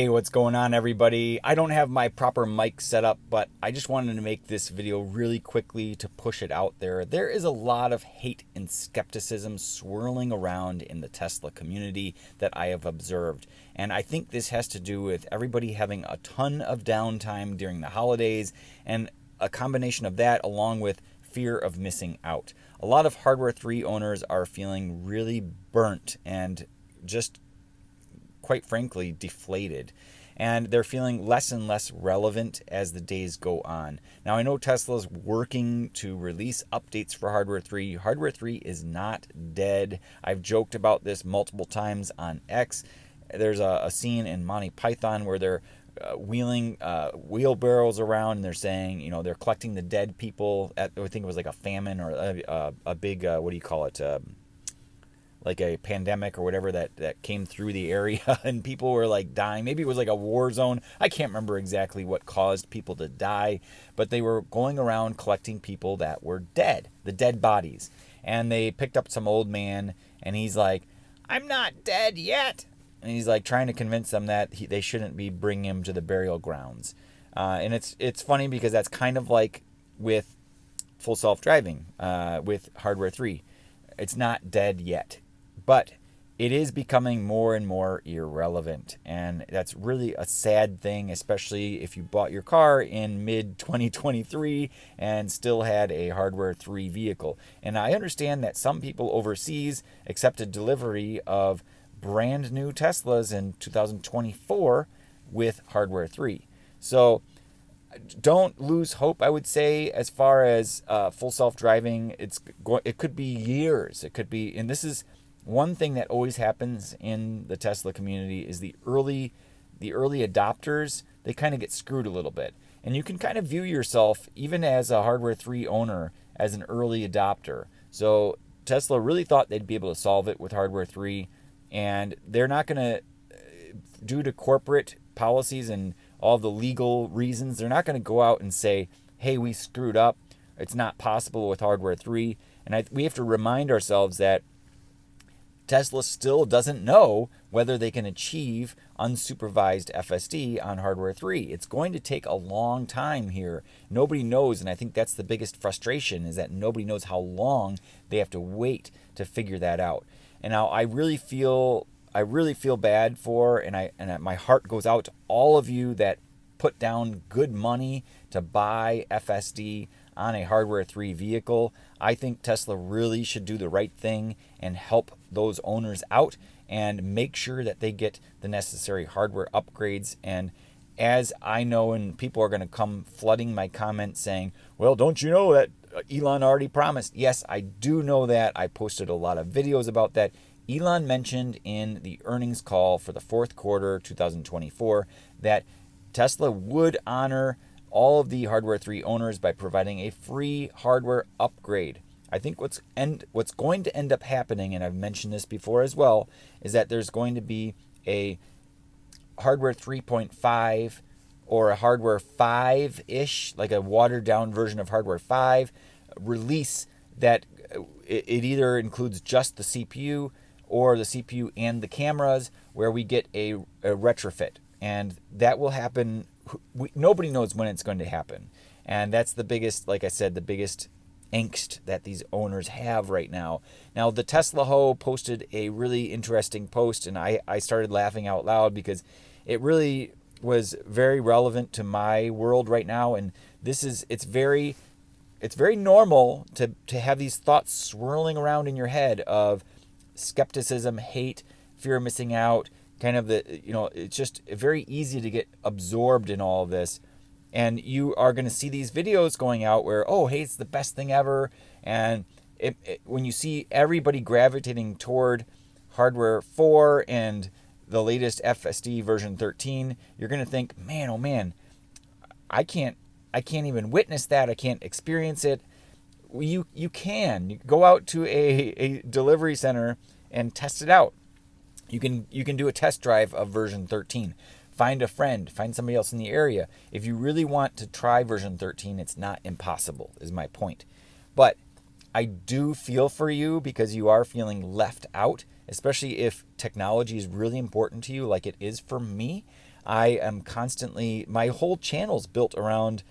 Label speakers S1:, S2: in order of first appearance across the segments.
S1: Hey, what's going on, everybody? I don't have my proper mic set up, but I just wanted to make this video really quickly to push it out there. There is a lot of hate and skepticism swirling around in the Tesla community that I have observed. And I think this has to do with everybody having a ton of downtime during the holidays, and a combination of that along with fear of missing out. A lot of Hardware 3 owners are feeling really burnt and just quite frankly deflated, and they're feeling less and less relevant as the days go on. Now, I know Tesla's working to release updates for Hardware 3. Hardware 3 is not dead. I've joked about this multiple times on X. There's a scene in Monty Python where they're wheeling wheelbarrows around, and they're saying, they're collecting the dead people at, I think it was like a famine or a big, what do you call it? Like a pandemic or whatever that came through the area, and people were like dying. Maybe it was like a war zone. I can't remember exactly what caused people to die, but they were going around collecting people that were dead, the dead bodies. And they picked up some old man, and he's like, "I'm not dead yet." And he's like trying to convince them that they shouldn't be bringing him to the burial grounds. And it's funny because that's kind of like with full self-driving, with Hardware 3. It's not dead yet. But it is becoming more and more irrelevant, and that's really a sad thing, especially if you bought your car in mid-2023 and still had a Hardware 3 vehicle. And I understand that some people overseas accepted delivery of brand new Teslas in 2024 with Hardware 3. So don't lose hope, I would say, as far as full self-driving. It could be years. It could be, and this is one thing that always happens in the Tesla community is the early adopters, they kind of get screwed a little bit. And you can kind of view yourself, even as a Hardware 3 owner, as an early adopter. So Tesla really thought they'd be able to solve it with Hardware 3, and they're not going to, due to corporate policies and all the legal reasons, they're not going to go out and say, hey, we screwed up, it's not possible with Hardware 3. And we have to remind ourselves that Tesla still doesn't know whether they can achieve unsupervised FSD on Hardware 3. It's going to take a long time here. Nobody knows, and I think that's the biggest frustration, is that nobody knows how long they have to wait to figure that out. And now I really feel bad for, and my heart goes out to all of you that put down good money to buy FSD on a Hardware 3 vehicle. I think Tesla really should do the right thing and help those owners out and make sure that they get the necessary hardware upgrades. And as I know, and people are going to come flooding my comments saying, well, don't you know that Elon already promised? Yes, I do know that. I posted a lot of videos about that. Elon mentioned in the earnings call for the fourth quarter 2024 that Tesla would honor all of the Hardware 3 owners by providing a free hardware upgrade. I think what's going to end up happening, and I've mentioned this before as well, is that there's going to be a Hardware 3.5 or a Hardware 5-ish, like a watered-down version of Hardware 5 release that it either includes just the CPU or the CPU and the cameras, where we get a retrofit. And that will happen. Nobody knows when it's going to happen. And that's the biggest, like I said, the biggest angst that these owners have right now. Now, the Tesla Ho posted a really interesting post, and I started laughing out loud because it really was very relevant to my world right now. And it's very normal to have these thoughts swirling around in your head of skepticism, hate, fear of missing out, kind of it's just very easy to get absorbed in all of this. And you are going to see these videos going out where, oh, hey, it's the best thing ever. And when you see everybody gravitating toward Hardware 4 and the latest FSD version 13, you're going to think, man, oh man, I can't even witness that. I can't experience it. You can go out to a delivery center and test it out. You can do a test drive of version 13. Find a friend, find somebody else in the area. If you really want to try version 13, it's not impossible, is my point. But I do feel for you because you are feeling left out, especially if technology is really important to you like it is for me. I am constantly, my whole channel's built around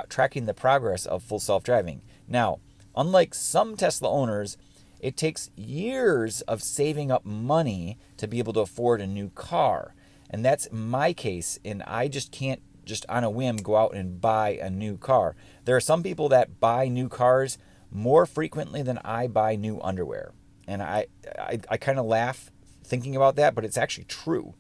S1: tracking the progress of full self-driving. Now, unlike some Tesla owners, it takes years of saving up money to be able to afford a new car. And that's my case, and I just can't just on a whim go out and buy a new car. There are some people that buy new cars more frequently than I buy new underwear. And I kind of laugh thinking about that, but it's actually true.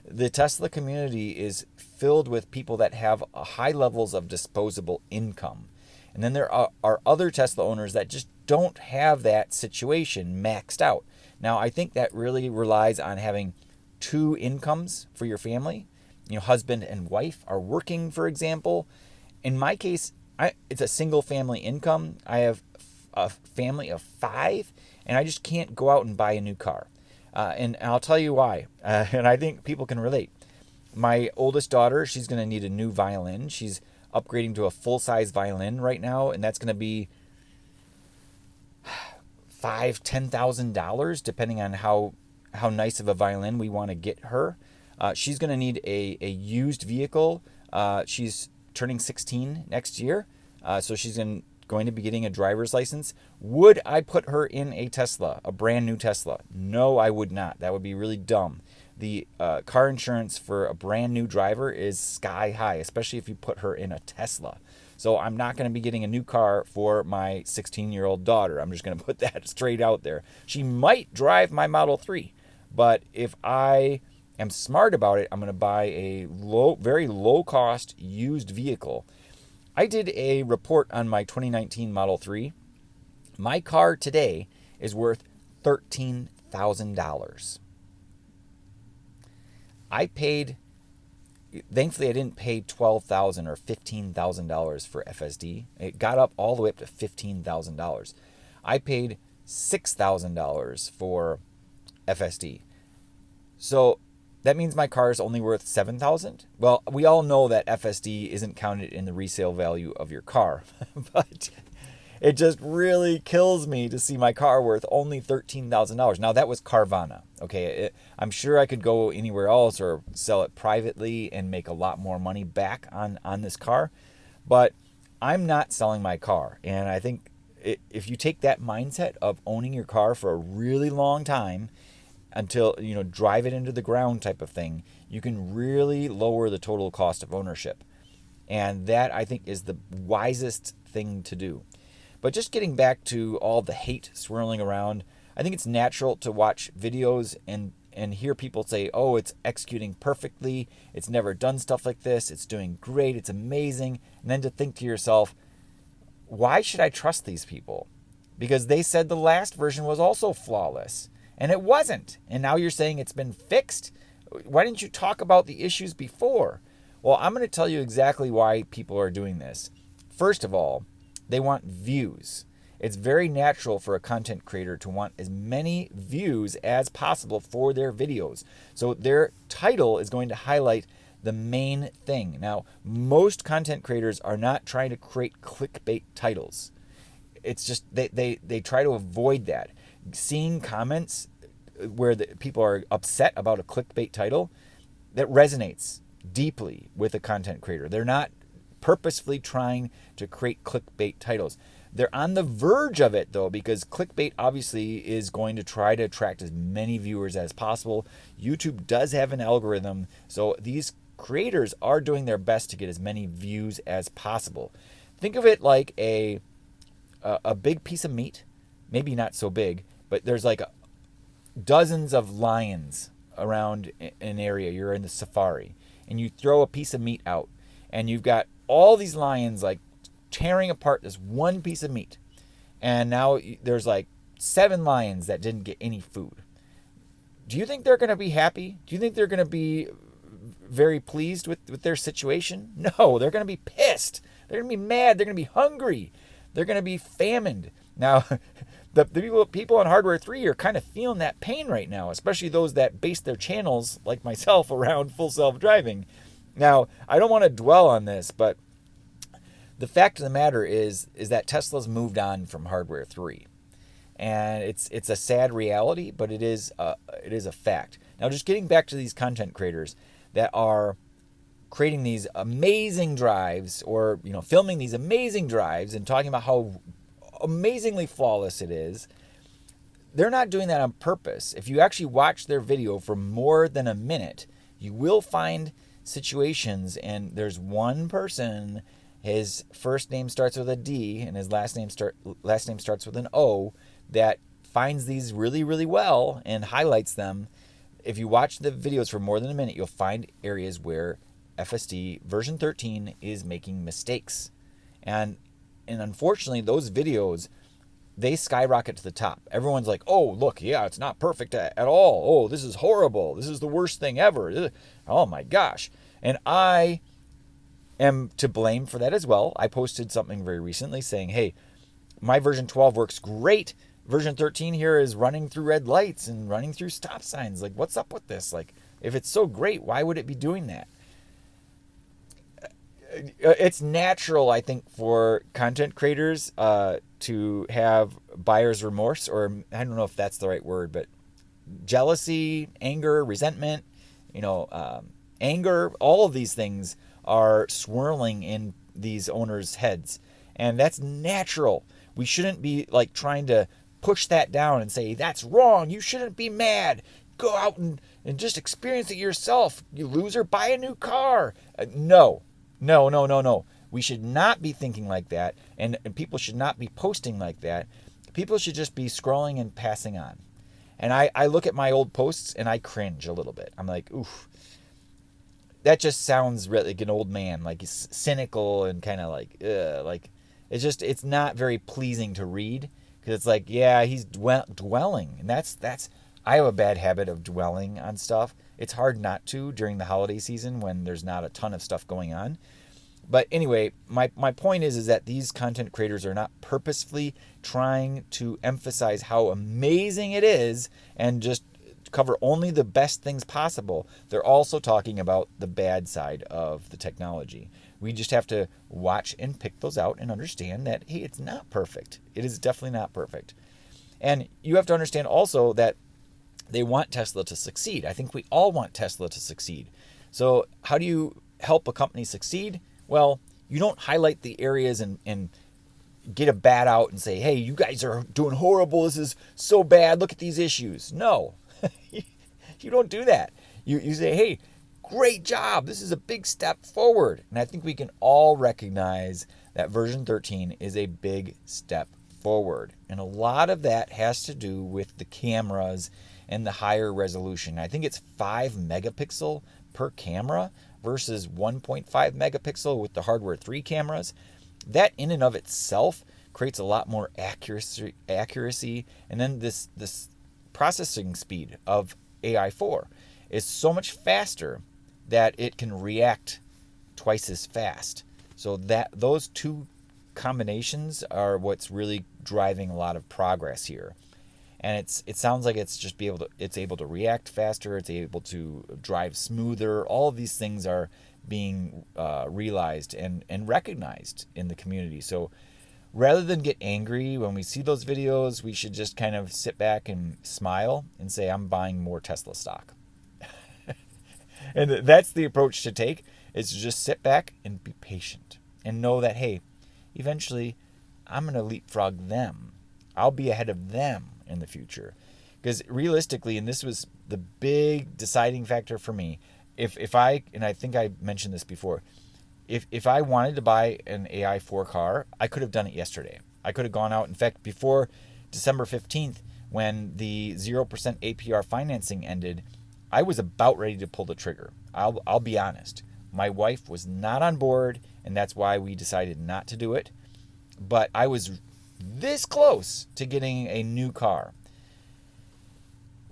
S1: The Tesla community is filled with people that have high levels of disposable income. And then there are other Tesla owners that just don't have that situation maxed out. Now, I think that really relies on having two incomes for your family. You know, husband and wife are working, for example. In my case, it's a single family income. I have a family of 5, and I just can't go out and buy a new car. And I'll tell you why. And I think people can relate. My oldest daughter, she's going to need a new violin. She's upgrading to a full-size violin right now, and that's going to be $5,000-$10,000, depending on how nice of a violin we want to get her. She's going to need a used vehicle. She's turning 16 next year, so she's going to be getting a driver's license. Would I put her in a Tesla, a brand new Tesla? No, I would not. That would be really dumb. The car insurance for a brand new driver is sky high, especially if you put her in a Tesla. So I'm not going to be getting a new car for my 16-year-old daughter. I'm just going to put that straight out there. She might drive my Model 3, but if I am smart about it, I'm going to buy a very low-cost used vehicle. I did a report on my 2019 Model 3. My car today is worth $13,000. I paid, thankfully I didn't pay $12,000 or $15,000 for FSD. It got up all the way up to $15,000. I paid $6,000 for FSD. So that means my car is only worth $7,000. Well, we all know that FSD isn't counted in the resale value of your car, but it just really kills me to see my car worth only $13,000. Now, that was Carvana. Okay, I'm sure I could go anywhere else or sell it privately and make a lot more money back on this car, but I'm not selling my car. And I think if you take that mindset of owning your car for a really long time, until, you know, drive it into the ground type of thing, you can really lower the total cost of ownership. And that, I think, is the wisest thing to do. But just getting back to all the hate swirling around, I think it's natural to watch videos and hear people say, oh, it's executing perfectly, it's never done stuff like this, it's doing great, it's amazing. And then to think to yourself, why should I trust these people? Because they said the last version was also flawless. And it wasn't. And now you're saying it's been fixed? Why didn't you talk about the issues before? Well, I'm going to tell you exactly why people are doing this. First of all, they want views. It's very natural for a content creator to want as many views as possible for their videos. So their title is going to highlight the main thing. Now, most content creators are not trying to create clickbait titles. It's just they try to avoid that. Seeing comments where people are upset about a clickbait title, that resonates deeply with a content creator. They're not purposefully trying to create clickbait titles. They're on the verge of it, though, because clickbait obviously is going to try to attract as many viewers as possible. YouTube does have an algorithm, so these creators are doing their best to get as many views as possible. Think of it like a big piece of meat, maybe not so big, but there's like dozens of lions around an area. You're in the safari, and you throw a piece of meat out, and you've got all these lions like tearing apart this one piece of meat. And now there's like 7 lions that didn't get any food. Do you think they're going to be happy? Do you think they're going to be very pleased with their situation? No, they're going to be pissed. They're going to be mad. They're going to be hungry. They're going to be famined. Now, the people on Hardware 3 are kind of feeling that pain right now, especially those that base their channels, like myself, around full self-driving. Now, I don't want to dwell on this, but the fact of the matter is that Tesla's moved on from Hardware 3. And it's a sad reality, but it is a fact. Now, just getting back to these content creators, that are creating these amazing drives, or filming these amazing drives and talking about how amazingly flawless it is. They're not doing that on purpose. If you actually watch their video for more than a minute, you will find situations, and there's one person, his first name starts with a D and his last name starts with an O, that finds these really, really well and highlights them. If you watch the videos for more than a minute, you'll find areas where FSD version 13 is making mistakes. And unfortunately, those videos, they skyrocket to the top. Everyone's like, oh, look, yeah, it's not perfect at all. Oh, this is horrible. This is the worst thing ever. Oh my gosh. And I am to blame for that as well. I posted something very recently saying, hey, my version 12 works great. Version 13 here is running through red lights and running through stop signs. Like, what's up with this? Like, if it's so great, why would it be doing that? It's natural, I think, for content creators to have buyer's remorse, or I don't know if that's the right word, but jealousy, anger, resentment, anger, all of these things are swirling in these owners' heads. And that's natural. We shouldn't be like trying to push that down and say, that's wrong. You shouldn't be mad. Go out and just experience it yourself. You loser, buy a new car. No. We should not be thinking like that, and people should not be posting like that. People should just be scrolling and passing on. And I look at my old posts and I cringe a little bit. I'm like, oof, that just sounds really like an old man, like he's cynical and kind of like it's not very pleasing to read, because it's like, yeah, he's dwelling, and that's I have a bad habit of dwelling on stuff. It's hard not to during the holiday season when there's not a ton of stuff going on. But anyway, my point is that these content creators are not purposefully trying to emphasize how amazing it is and just cover only the best things possible. They're also talking about the bad side of the technology. We just have to watch and pick those out and understand that, hey, it's not perfect. It is definitely not perfect. And you have to understand also that they want Tesla to succeed. I think we all want Tesla to succeed. So how do you help a company succeed? Well, you don't highlight the areas and get a bat out and say, hey, you guys are doing horrible. This is so bad. Look at these issues. No, you don't do that. You say, hey, great job. This is a big step forward. And I think we can all recognize that version 13 is a big step forward. And a lot of that has to do with the cameras and the higher resolution. I think it's 5 megapixel per camera versus 1.5 megapixel with the hardware 3 cameras. That in and of itself creates a lot more accuracy. And then this processing speed of AI4 is so much faster that it can react twice as fast. So that those two combinations are what's really driving a lot of progress here. And it sounds like it's able to react faster, it's able to drive smoother. All of these things are being realized and recognized in the community. So rather than get angry when we see those videos, we should just kind of sit back and smile and say, I'm buying more Tesla stock. And that's the approach to take, is to just sit back and be patient and know that, hey, eventually I'm going to leapfrog them. I'll be ahead of them in the future. Because realistically, and this was the big deciding factor for me, if I, and I think I mentioned this before, if I wanted to buy an AI4 car, I could have done it yesterday. I could have gone out. In fact, before December 15th, when the 0% APR financing ended, I was about ready to pull the trigger. I'll be honest. My wife was not on board, and that's why we decided not to do it. But I was this close to getting a new car.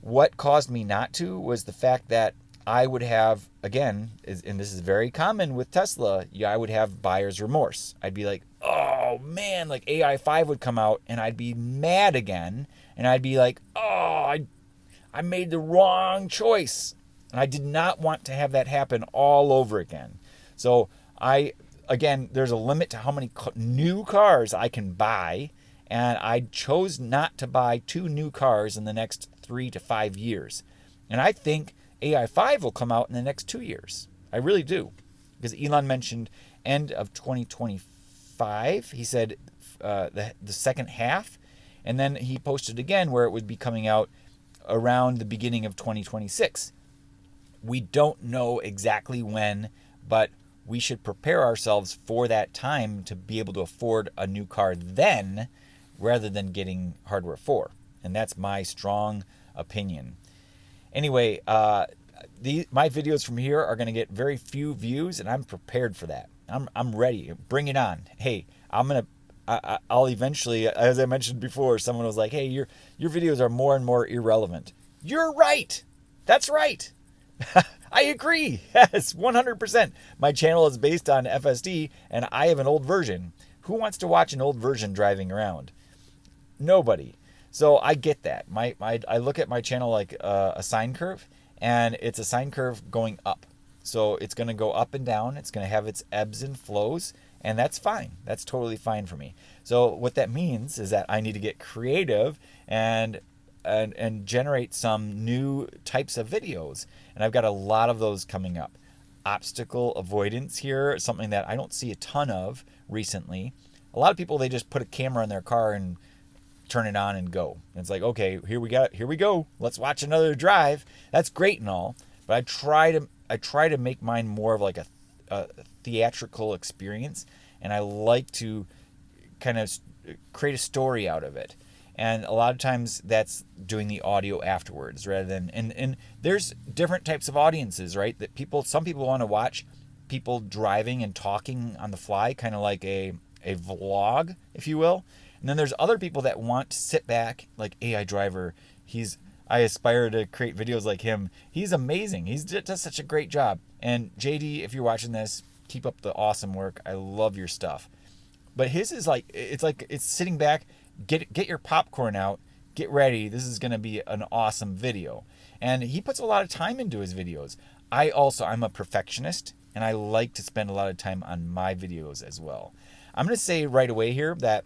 S1: What caused me not to was the fact that I would have, again, and this is very common with Tesla, I would have buyer's remorse. I'd be like, oh man, like AI5 would come out and I'd be mad again. And I'd be like, oh, I made the wrong choice. And I did not want to have that happen all over again. So again, there's a limit to how many new cars I can buy. And I chose not to buy 2 new cars in the next 3 to 5 years. And I think AI5 will come out in the next 2 years. I really do. Because Elon mentioned end of 2025. He said the second half. And then he posted again where it would be coming out around the beginning of 2026. We don't know exactly when, but we should prepare ourselves for that time to be able to afford a new car then, rather than getting hardware 4. And that's my strong opinion. Anyway, my videos from here are going to get very few views, and I'm prepared for that. I'm ready. Bring it on. Hey, I'll eventually, as I mentioned before, someone was like, hey, your videos are more and more irrelevant. You're right. That's right. I agree. Yes, 100%. My channel is based on FSD, and I have an old version. Who wants to watch an old version driving around? Nobody. So I get that. I look at my channel like a sine curve, and it's a sine curve going up. So it's going to go up and down. It's going to have its ebbs and flows, and that's fine. That's totally fine for me. So what that means is that I need to get creative and generate some new types of videos. And I've got a lot of those coming up. Obstacle avoidance here, something that I don't see a ton of recently. A lot of people, they just put a camera in their car and turn it on and go. And it's like, okay, here we go. Let's watch another drive. That's great and all, but I try to make mine more of like a theatrical experience, and I like to kind of create a story out of it. And a lot of times that's doing the audio afterwards rather than, and there's different types of audiences, right? That some people want to watch people driving and talking on the fly, kind of like a vlog, if you will. And then there's other people that want to sit back, like AI Driver. I aspire to create videos like him. He's amazing. He does such a great job. And JD, if you're watching this, keep up the awesome work. I love your stuff. But his is like it's sitting back, get your popcorn out, get ready. This is going to be an awesome video. And he puts a lot of time into his videos. I'm a perfectionist, and I like to spend a lot of time on my videos as well. I'm going to say right away here that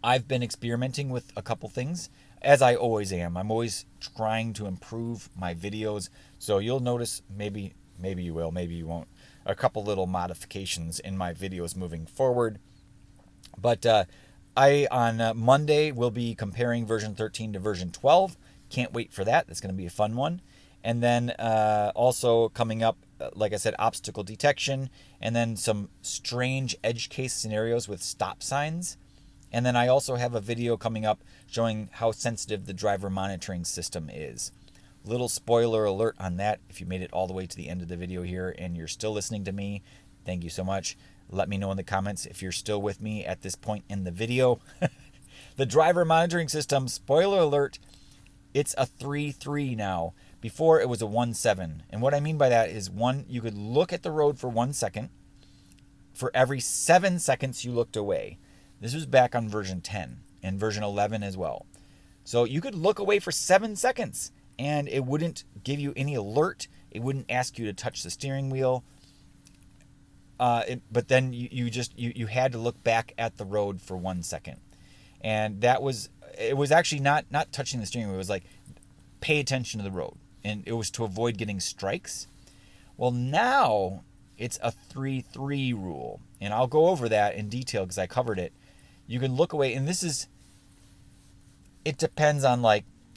S1: I've been experimenting with a couple things, as I always am. I'm always trying to improve my videos. So you'll notice, maybe you will, maybe you won't, a couple little modifications in my videos moving forward. But on Monday, will be comparing version 13 to version 12. Can't wait for that. That's going to be a fun one. And then also coming up, like I said, obstacle detection, and then some strange edge case scenarios with stop signs. And then I also have a video coming up showing how sensitive the driver monitoring system is. Little spoiler alert on that. If you made it all the way to the end of the video here and you're still listening to me, thank you so much. Let me know in the comments if you're still with me at this point in the video. The driver monitoring system, spoiler alert, it's a 3.3 now. Before it was a 1.7. And what I mean by that is, you could look at the road for 1 second for every 7 seconds you looked away. This was back on version 10 and version 11 as well. So you could look away for 7 seconds and it wouldn't give you any alert. It wouldn't ask you to touch the steering wheel. But then you had to look back at the road for 1 second. And it was actually not touching the steering wheel. It was like, pay attention to the road. And it was to avoid getting strikes. Well, now it's a 3.3 rule. And I'll go over that in detail because I covered it. You can look away, and it depends on,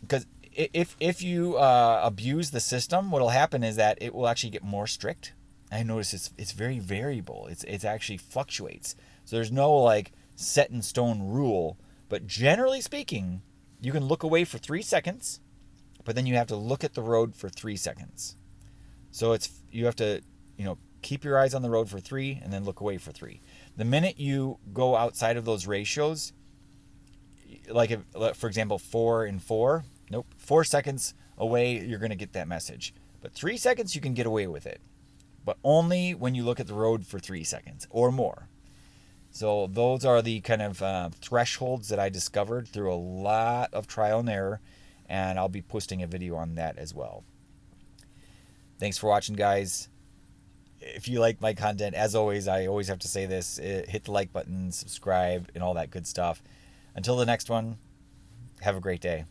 S1: because if you abuse the system, what'll happen is that it will actually get more strict. I notice it's very variable. It's actually fluctuates. So there's no set in stone rule, but generally speaking, you can look away for 3 seconds, but then you have to look at the road for 3 seconds. So you have to, keep your eyes on the road for 3 and then look away for 3. The minute you go outside of those ratios, for example, 4 and 4, 4 seconds away, you're going to get that message. But 3 seconds, you can get away with it. But only when you look at the road for 3 seconds or more. So those are the kind of thresholds that I discovered through a lot of trial and error. And I'll be posting a video on that as well. Thanks for watching, guys. If you like my content, as always, I always have to say this, hit the like button, subscribe, and all that good stuff. Until the next one, have a great day.